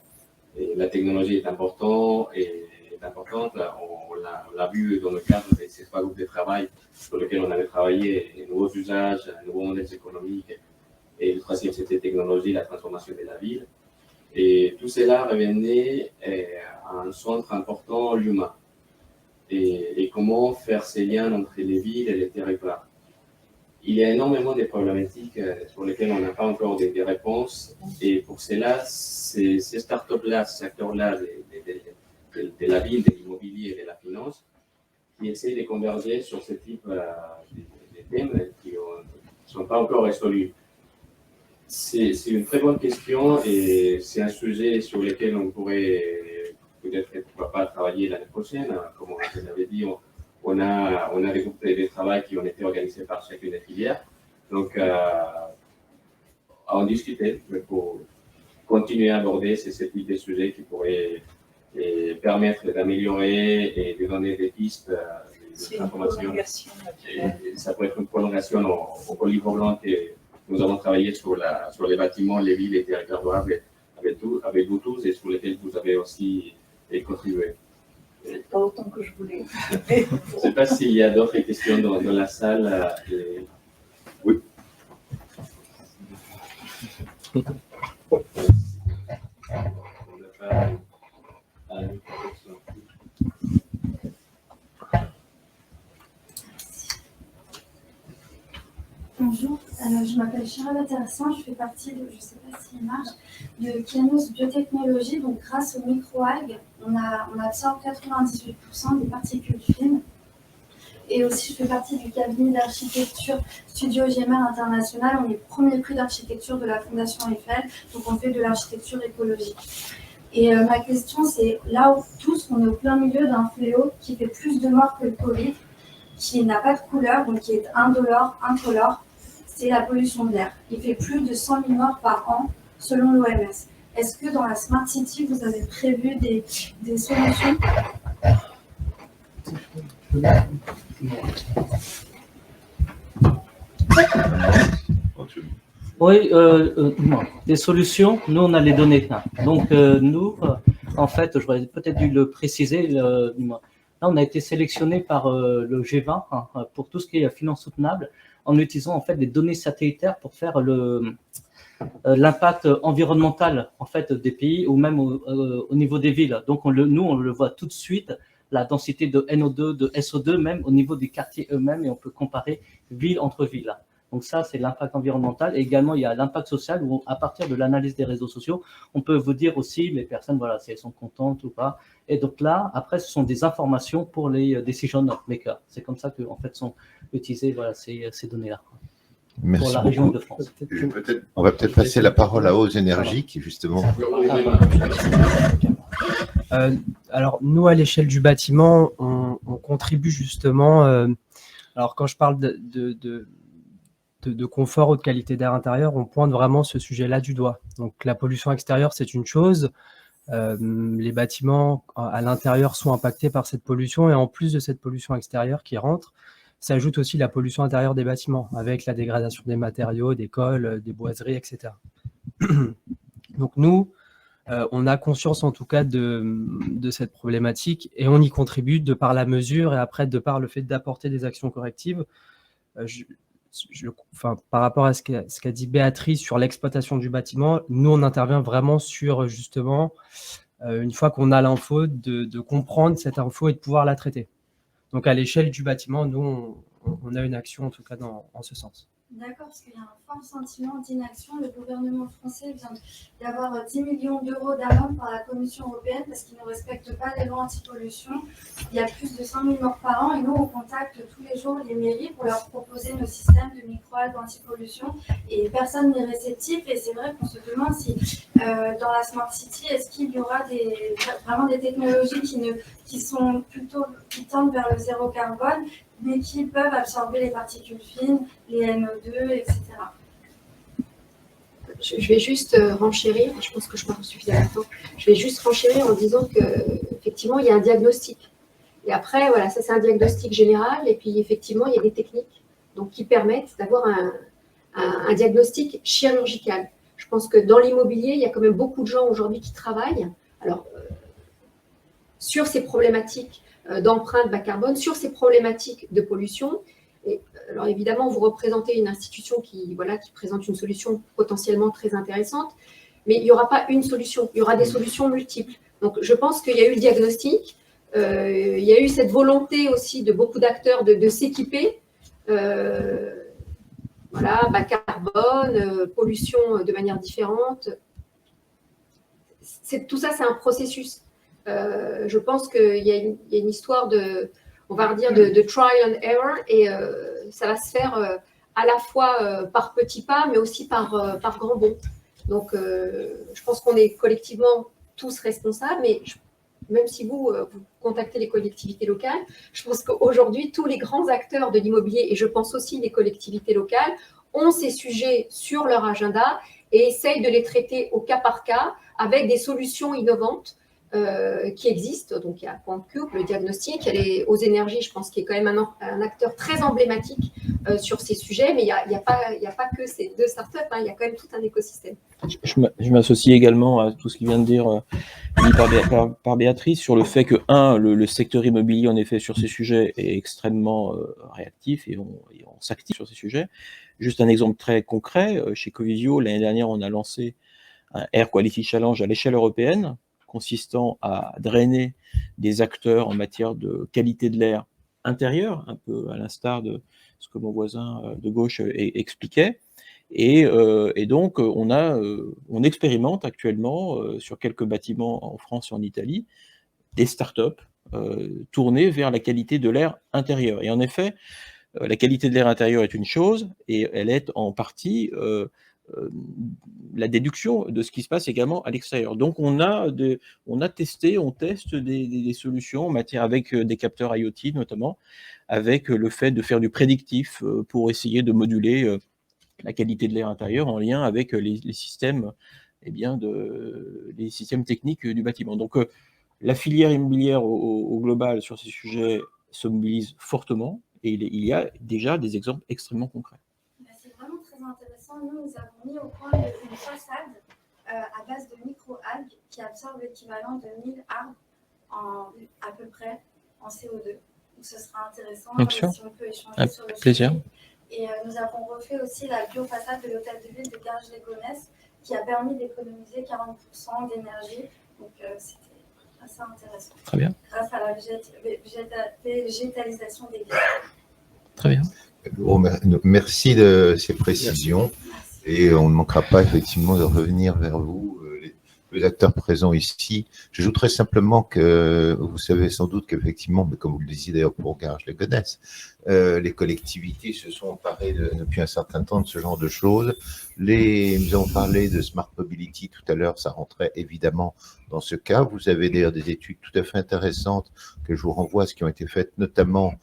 la technologie est importante et on l'a vu dans le cadre de ces trois groupes de travail sur lesquels on avait travaillé, les nouveaux usages, les nouveaux modèles économiques et le troisième, c'était technologie, la transformation de la ville. Et tout cela revenait à un centre important, l'humain. Et comment faire ces liens entre les villes et les territoires. Il y a énormément de problématiques sur lesquelles on n'a pas encore des réponses. Et pour cela, ces startups-là, ces acteurs-là de la ville, de l'immobilier et de la finance, qui essaient de converger sur ce type de thèmes qui ne sont pas encore résolus. C'est une très bonne question et c'est un sujet sur lequel on pourrait peut-être, pourquoi pas, travailler l'année prochaine. Comme je l'avais dit, on a des groupes de travail qui ont été organisés par chacune des filières. Donc, à en discuter, mais pour continuer à aborder ce type de sujets qui pourraient permettre d'améliorer et de donner des pistes, C'est des une informations. prolongation. Et ça peut être une prolongation au livre blanc que nous avons travaillé sur les bâtiments, les villes et territoires durables avec vous tous et sur lesquels vous avez aussi contribué. Pas autant que je voulais. Je ne sais pas s'il y a d'autres questions dans la salle. Oui. Bonjour, je m'appelle Charlotte Terrassin, je fais partie de, je ne sais pas s'il marche, de Kianos Biotechnologie. Donc grâce aux microalgues, on absorbe 98% des particules fines. Et aussi, je fais partie du cabinet d'architecture Studio GMR International. On est le premier prix d'architecture de la Fondation Eiffel, donc on fait de l'architecture écologique. Et ma question, c'est là où tous, on est au plein milieu d'un fléau qui fait plus de morts que le Covid, qui n'a pas de couleur, donc qui est indolore, incolore, c'est la pollution de l'air. Il fait plus de 100 000 morts par an, selon l'OMS. Est-ce que dans la Smart City, vous avez prévu des solutions ? Oui, des solutions, nous on a les données. Donc nous, en fait, j'aurais peut-être dû le préciser, là on a été sélectionné par le G20 pour tout ce qui est finance soutenable en utilisant en fait des données satellitaires pour faire l'impact environnemental en fait des pays ou même au niveau des villes. Donc nous on le voit tout de suite, la densité de NO2, de SO2 même au niveau des quartiers eux-mêmes et on peut comparer ville entre ville. Donc ça, c'est l'impact environnemental. Et également, il y a l'impact social où, à partir de l'analyse des réseaux sociaux, on peut vous dire aussi les personnes, voilà, si elles sont contentes ou pas. Et donc là, après, ce sont des informations pour les decision makers. C'est comme ça que, en fait, sont utilisées voilà, ces données-là. Merci pour la beaucoup. région de France. On va peut-être passer la parole à Ose Énergie, qui justement... Alors, nous, à l'échelle du bâtiment, on contribue justement... alors, quand je parle de confort ou de qualité d'air intérieur, on pointe vraiment ce sujet-là du doigt. Donc la pollution extérieure, c'est une chose. Les bâtiments à l'intérieur sont impactés par cette pollution et en plus de cette pollution extérieure qui rentre, s'ajoute aussi la pollution intérieure des bâtiments avec la dégradation des matériaux, des cols, des boiseries, etc. Donc nous, on a conscience en tout cas de cette problématique et on y contribue de par la mesure et après de par le fait d'apporter des actions correctives. Par rapport à ce qu'a dit Béatrice sur l'exploitation du bâtiment, nous, on intervient vraiment sur, justement, une fois qu'on a l'info, de comprendre cette info et de pouvoir la traiter. Donc, à l'échelle du bâtiment, nous, on a une action, en tout cas, en ce sens. D'accord, parce qu'il y a un fort sentiment d'inaction. Le gouvernement français vient d'avoir 10 millions d'euros d'amende par la Commission européenne parce qu'ils ne respectent pas les lois anti-pollution. Il y a plus de 100 000 morts par an et nous, on contacte tous les jours les mairies pour leur proposer nos systèmes de micro-algues anti-pollution et personne n'est réceptif. Et c'est vrai qu'on se demande si dans la Smart City, est-ce qu'il y aura vraiment des technologies qui tendent vers le zéro carbone, mais qui peuvent absorber les particules fines, les NO2, etc. Je vais juste renchérir, je pense que je parle suffisamment de temps, je vais juste renchérir en disant qu'effectivement, il y a un diagnostic. Et après, voilà, ça c'est un diagnostic général, et puis effectivement, il y a des techniques donc, qui permettent d'avoir un diagnostic chirurgical. Je pense que dans l'immobilier, il y a quand même beaucoup de gens aujourd'hui qui travaillent sur ces problématiques d'empreinte bas carbone, sur ces problématiques de pollution. Et, alors évidemment, vous représentez une institution qui présente une solution potentiellement très intéressante, mais il n'y aura pas une solution, il y aura des solutions multiples. Donc je pense qu'il y a eu le diagnostic, il y a eu cette volonté aussi de beaucoup d'acteurs de s'équiper, bas carbone, pollution de manière différente. Tout ça, c'est un processus. Je pense qu'il y a une histoire de trial and error et ça va se faire à la fois par petits pas, mais aussi par grands bonds. Donc, je pense qu'on est collectivement tous responsables, mais même si vous contactez les collectivités locales, je pense qu'aujourd'hui, tous les grands acteurs de l'immobilier, et je pense aussi les collectivités locales, ont ces sujets sur leur agenda et essaye de les traiter au cas par cas avec des solutions innovantes qui existent. Donc, il y a QuantCube, le diagnostic, il y a les Aux Énergies, je pense, qui est quand même un acteur très emblématique sur ces sujets, mais il n'y a pas que ces deux startups, il y a quand même tout un écosystème. Je m'associe également à tout ce qui vient de dire dit par Béatrice sur le fait que, le secteur immobilier, en effet, sur ces sujets est extrêmement réactif et on s'active sur ces sujets. Juste un exemple très concret, chez Covisio, l'année dernière, on a lancé un Air Quality Challenge à l'échelle européenne, consistant à drainer des acteurs en matière de qualité de l'air intérieur, un peu à l'instar de ce que mon voisin de gauche expliquait. Et donc, on expérimente actuellement sur quelques bâtiments en France et en Italie des startups tournées vers la qualité de l'air intérieur. Et en effet, la qualité de l'air intérieur est une chose, et elle est en partie la déduction de ce qui se passe également à l'extérieur. Donc, on teste des solutions en matière avec des capteurs IoT notamment, avec le fait de faire du prédictif pour essayer de moduler la qualité de l'air intérieur en lien avec les systèmes, les systèmes techniques du bâtiment. Donc, la filière immobilière au global sur ces sujets se mobilise fortement, et il y a déjà des exemples extrêmement concrets. C'est vraiment très intéressant. Nous avons mis au point une façade à base de micro-algues qui absorbe l'équivalent de 1000 arbres à peu près en CO2. Donc ce sera intéressant si on peut échanger sur le plaisir. sujet. Et nous avons refait aussi la biofaçade de l'hôtel de ville de Garges-les-Gonesse qui a permis d'économiser 40% d'énergie. Donc c'était assez intéressant. Très bien. Grâce à la végétalisation des villes. Très bien. Merci de ces précisions. Et on ne manquera pas effectivement de revenir vers vous, les acteurs présents ici. J'ajouterais simplement que vous savez sans doute qu'effectivement, mais comme vous le disiez d'ailleurs pour Garges-les-Gonesse, les collectivités se sont emparées depuis un certain temps de ce genre de choses. Nous avons parlé de Smart Mobility tout à l'heure, ça rentrait évidemment dans ce cas. Vous avez d'ailleurs des études tout à fait intéressantes que je vous renvoie à ce qui ont été faites notamment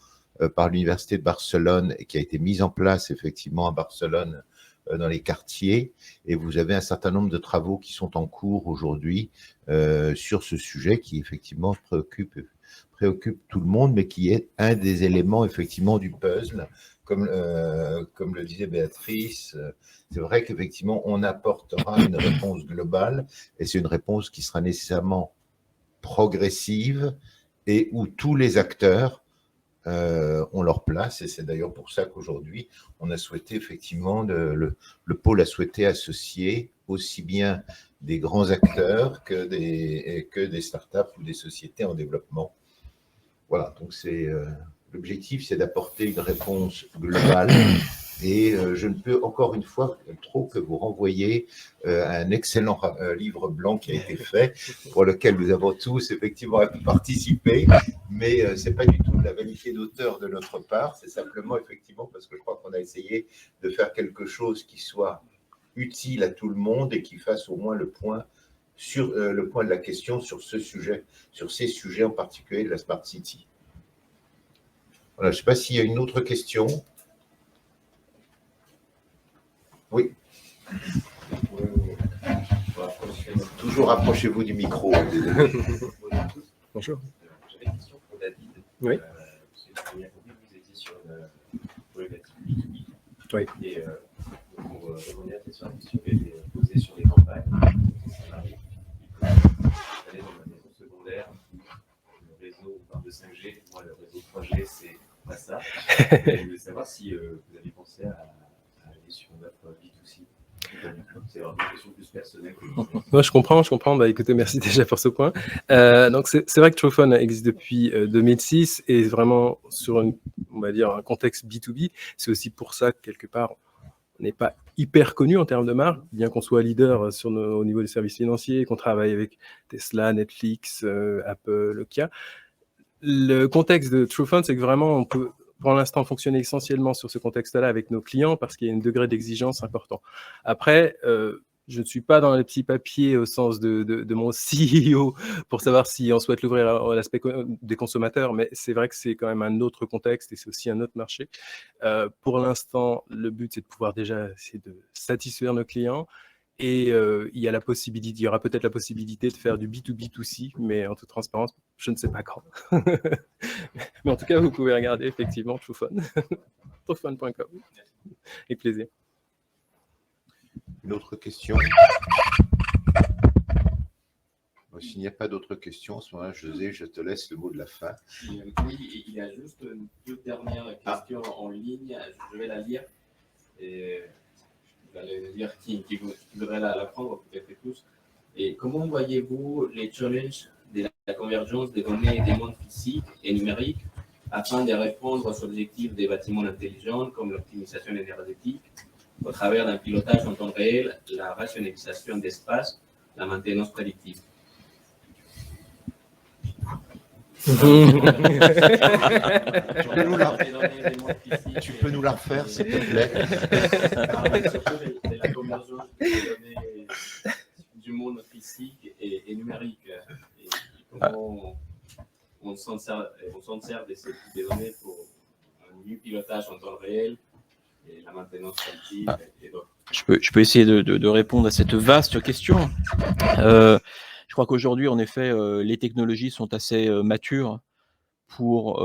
par l'Université de Barcelone et qui a été mise en place effectivement à Barcelone dans les quartiers, et vous avez un certain nombre de travaux qui sont en cours aujourd'hui sur ce sujet qui effectivement préoccupe tout le monde, mais qui est un des éléments effectivement du puzzle, comme le disait Béatrice. C'est vrai qu'effectivement on apportera une réponse globale, et c'est une réponse qui sera nécessairement progressive et où tous les acteurs ont leur place, et c'est d'ailleurs pour ça qu'aujourd'hui on a souhaité effectivement, le pôle a souhaité associer aussi bien des grands acteurs que des startups ou des sociétés en développement. Voilà, donc l'objectif, c'est d'apporter une réponse globale. Et je ne peux encore une fois trop que vous renvoyer à un excellent livre blanc qui a été fait, pour lequel nous avons tous effectivement pu participer, mais ce n'est pas du tout de la vanité d'auteur de notre part, c'est simplement effectivement parce que je crois qu'on a essayé de faire quelque chose qui soit utile à tout le monde et qui fasse au moins le point de la question sur ce sujet, sur ces sujets en particulier de la Smart City. Voilà, je ne sais pas s'il y a une autre question. Oui. Toujours rapprochez-vous du micro. Bonjour. J'avais une question pour David. Oui. Parce que j'ai bien compris que vous étiez sur une problématique B2B. Oui. Et pour revenir sur la question qui a été posée sur les campagnes, ça m'arrive. Il faut aller dans la maison secondaire, le réseau, on parle de 5G, moi le réseau 3G, c'est pas ça. Je voulais savoir si vous avez pensé à aller sur une offre B2C. C'est une question plus personnelle. Moi, je comprends. Bah, écoutez, merci déjà pour ce point. Donc, c'est vrai que Truphone existe depuis 2006 et vraiment sur on va dire, un contexte B2B. C'est aussi pour ça que, quelque part, on n'est pas hyper connu en termes de marque, bien qu'on soit leader au niveau des services financiers, qu'on travaille avec Tesla, Netflix, Apple, Nokia. Le contexte de Truphone, c'est que vraiment, on peut pour l'instant fonctionner essentiellement sur ce contexte-là avec nos clients parce qu'il y a un degré d'exigence important. Après, je ne suis pas dans les petits papiers au sens de mon CEO pour savoir si on souhaite l'ouvrir à l'aspect des consommateurs, mais c'est vrai que c'est quand même un autre contexte et c'est aussi un autre marché. Pour l'instant, le but, c'est de pouvoir déjà essayer de satisfaire nos clients Et il y aura peut-être la possibilité de faire du B2B2C, mais en toute transparence, je ne sais pas quand. Mais en tout cas, vous pouvez regarder effectivement Truefun, truefun.com. Avec plaisir. Une autre question? S'il n'y a pas d'autres questions, à ce moment-là, José, je te laisse le mot de la fin. Oui, il y a juste une toute dernière question en ligne. Je vais la lire. Et vous allez dire qui voudrait la prendre, peut-être tous. Et comment voyez-vous les challenges de la convergence des données des mondes physiques et numériques afin de répondre aux objectifs des bâtiments intelligents comme l'optimisation énergétique au travers d'un pilotage en temps réel, la rationalisation d'espace, la maintenance prédictive? Tu peux nous la refaire, s'il te plaît? La convergence des données du monde physique et numérique. Et comment on s'en sert de ces données pour un mieux pilotage en temps réel et la maintenance prédictive et d'autres. Je peux essayer de répondre à cette vaste question. Je crois qu'aujourd'hui, en effet, les technologies sont assez matures pour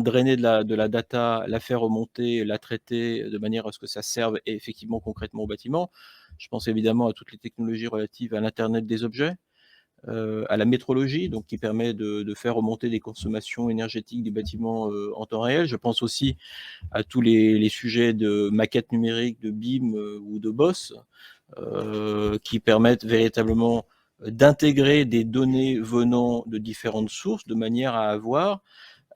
drainer de la data, la faire remonter, la traiter de manière à ce que ça serve effectivement concrètement au bâtiment. Je pense évidemment à toutes les technologies relatives à l'Internet des objets, à la métrologie, donc qui permet de faire remonter des consommations énergétiques des bâtiments en temps réel. Je pense aussi à tous les sujets de maquettes numériques, de BIM ou de BOSS, qui permettent véritablement d'intégrer des données venant de différentes sources de manière à avoir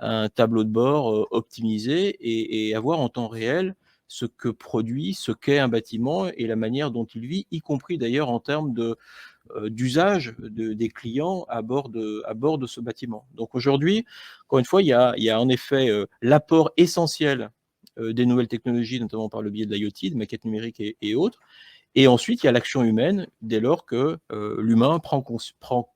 un tableau de bord optimisé et avoir en temps réel ce que produit, ce qu'est un bâtiment et la manière dont il vit, y compris d'ailleurs en termes d'usage des clients à bord de ce bâtiment. Donc aujourd'hui, encore une fois, il y a en effet l'apport essentiel des nouvelles technologies, notamment par le biais de l'IoT, de maquettes numériques et autres. Et ensuite, il y a l'action humaine dès lors que l'humain prend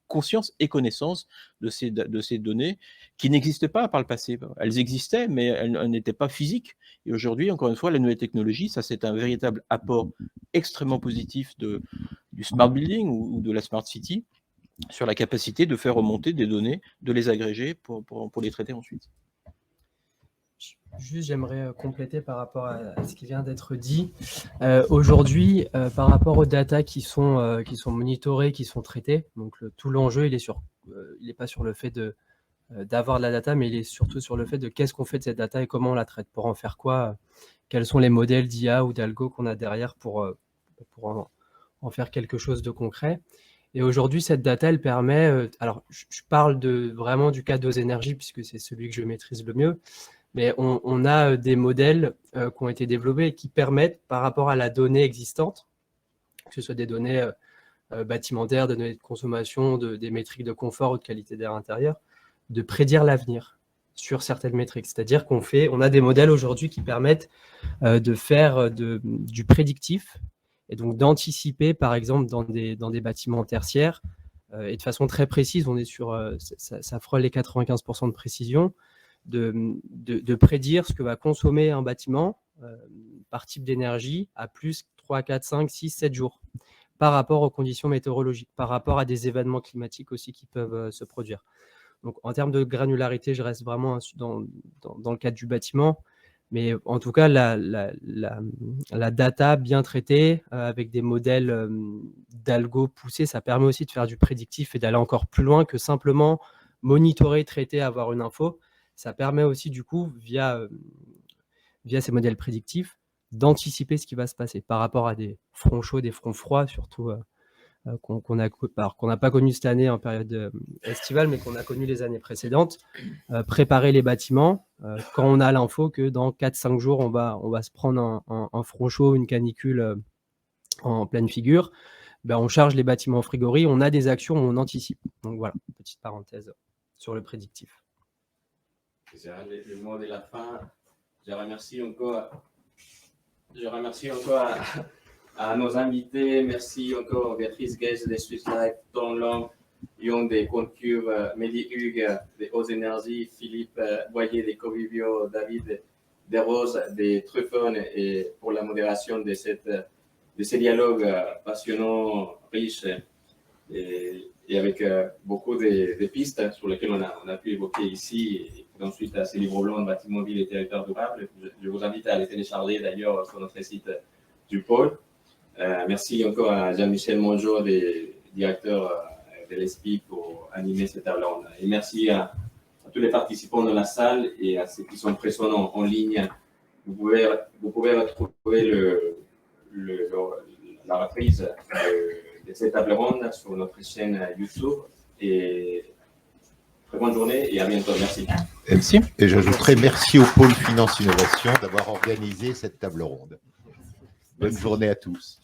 conscience et connaissance de ces données qui n'existaient pas par le passé. Elles existaient, mais elles n'étaient pas physiques. Et aujourd'hui, encore une fois, les nouvelles technologies, ça c'est un véritable apport extrêmement positif du smart building ou de la smart city sur la capacité de faire remonter des données, de les agréger pour les traiter ensuite. Juste, j'aimerais compléter par rapport à ce qui vient d'être dit. Aujourd'hui, par rapport aux data qui sont monitorées, qui sont traitées, donc tout l'enjeu, il n'est pas sur le fait d'avoir de la data, mais il est surtout sur le fait de qu'est-ce qu'on fait de cette data et comment on la traite, pour en faire quoi, quels sont les modèles d'IA ou d'algo qu'on a derrière pour en faire quelque chose de concret. Et aujourd'hui, cette data, elle permet, alors je parle vraiment du cas d'Osenergy, puisque c'est celui que je maîtrise le mieux, mais on a des modèles qui ont été développés et qui permettent, par rapport à la donnée existante, que ce soit des données bâtimentaires, des données de consommation, des métriques de confort ou de qualité d'air intérieur, de prédire l'avenir sur certaines métriques. C'est-à-dire on a des modèles aujourd'hui qui permettent de faire du prédictif et donc d'anticiper, par exemple, dans des bâtiments tertiaires, et de façon très précise, on est sur, ça frôle les 95% de précision, de prédire ce que va consommer un bâtiment par type d'énergie à plus 3, 4, 5, 6, 7 jours par rapport aux conditions météorologiques, par rapport à des événements climatiques aussi qui peuvent se produire. Donc, en termes de granularité, je reste vraiment dans le cadre du bâtiment, mais en tout cas, la data bien traitée avec des modèles d'algo poussés, ça permet aussi de faire du prédictif et d'aller encore plus loin que simplement monitorer, traiter, avoir une info. Ça permet aussi, du coup, via ces modèles prédictifs, d'anticiper ce qui va se passer par rapport à des fronts chauds, des fronts froids, surtout qu'on n'a pas connu cette année en période estivale, mais qu'on a connu les années précédentes. Préparer les bâtiments, quand on a l'info que dans 4-5 jours, on va se prendre un front chaud, une canicule en pleine figure, on charge les bâtiments en frigorie, on a des actions où on anticipe. Donc voilà, petite parenthèse sur le prédictif. C'est le mot de la fin. Je remercie encore à nos invités. Merci encore Béatrice Guez de Swiss Life, Tom Long, Yon de Concube, Mehdi Hugues de Osenergy, Philippe Boyer de Covivio, David Desroses de Truefun et pour la modération de ces dialogues passionnants, riches et avec beaucoup de pistes sur lesquelles on a pu évoquer ici. Et ensuite, à ces livres blancs, bâtiments, villes et territoires durables. Je vous invite à les télécharger d'ailleurs sur notre site du pôle. Merci encore à Jean-Michel Mongeau, directeur de l'ESPI, pour animer cette table ronde. Et merci à tous les participants de la salle et à ceux qui sont présents en ligne. Vous pouvez retrouver la reprise de cette table ronde sur notre chaîne YouTube. Et très bonne journée et à bientôt. Merci. Merci. Et j'ajouterai merci au pôle Finance Innovation d'avoir organisé cette table ronde. Bonne journée à tous.